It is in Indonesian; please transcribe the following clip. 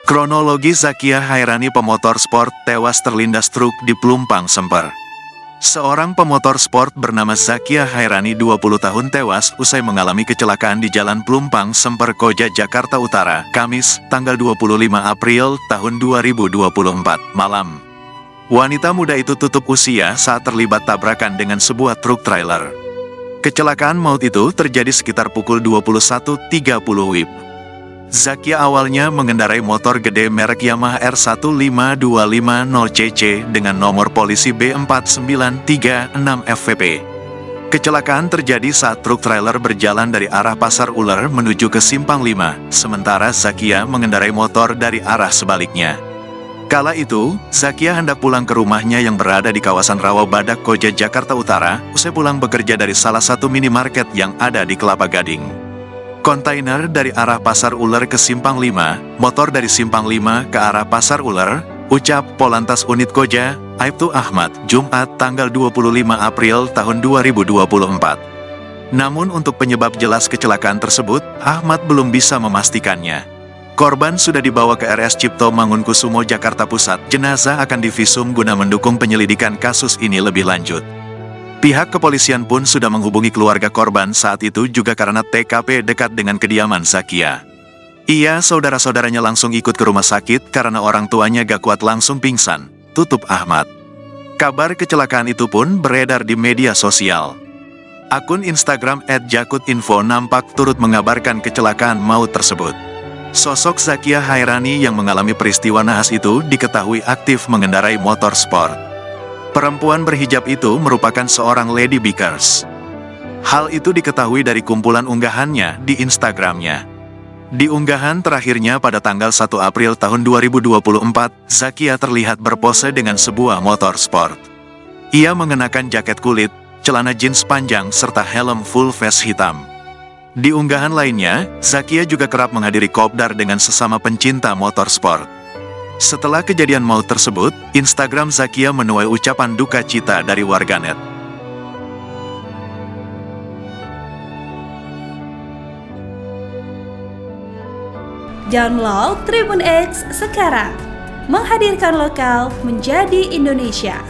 Kronologi Zakia Hairani pemotor sport tewas terlindas truk di Pelumpang Semper. Seorang pemotor sport bernama Zakia Hairani 20 tahun tewas usai mengalami kecelakaan di Jalan Pelumpang Semper Koja, Jakarta Utara, Kamis, tanggal 25 April tahun 2024, malam. Wanita muda itu tutup usia saat terlibat tabrakan dengan sebuah truk trailer. Kecelakaan maut itu terjadi sekitar pukul 21.30 WIB. Zakia awalnya mengendarai motor gede merek Yamaha R15250cc dengan nomor polisi B4936 FVP. Kecelakaan terjadi saat truk trailer berjalan dari arah Pasar Uler menuju ke Simpang 5, sementara Zakia mengendarai motor dari arah sebaliknya. Kala itu, Zakia hendak pulang ke rumahnya yang berada di kawasan Rawabadak Koja, Jakarta Utara, usai pulang bekerja dari salah satu minimarket yang ada di Kelapa Gading. Kontainer dari arah Pasar Uler ke Simpang 5, motor dari Simpang 5 ke arah Pasar Uler, ucap Polantas Unit Koja, Aibtu Ahmad, Jumat tanggal 25 April tahun 2024. Namun untuk penyebab jelas kecelakaan tersebut, Ahmad belum bisa memastikannya. Korban sudah dibawa ke RS Cipto Mangunkusumo, Jakarta Pusat. Jenazah akan divisum guna mendukung penyelidikan kasus ini lebih lanjut. Pihak kepolisian pun sudah menghubungi keluarga korban saat itu juga karena TKP dekat dengan kediaman Zakia. Ia saudara-saudaranya langsung ikut ke rumah sakit karena orang tuanya gak kuat langsung pingsan, tutup Ahmad. Kabar kecelakaan itu pun beredar di media sosial. Akun Instagram @jakutinfo nampak turut mengabarkan kecelakaan maut tersebut. Sosok Zakia Hairani yang mengalami peristiwa naas itu diketahui aktif mengendarai motor sport. Perempuan berhijab itu merupakan seorang lady bikers. Hal itu diketahui dari kumpulan unggahannya di Instagramnya. Di unggahan terakhirnya pada tanggal 1 April tahun 2024, Zakia terlihat berpose dengan sebuah motor sport. Ia mengenakan jaket kulit, celana jeans panjang, serta helm full face hitam. Di unggahan lainnya, Zakia juga kerap menghadiri kopdar dengan sesama pencinta motor sport. Setelah kejadian maut tersebut, Instagram Zakia menuai ucapan duka cita dari warganet. Download Tribun X sekarang, menghadirkan lokal menjadi Indonesia.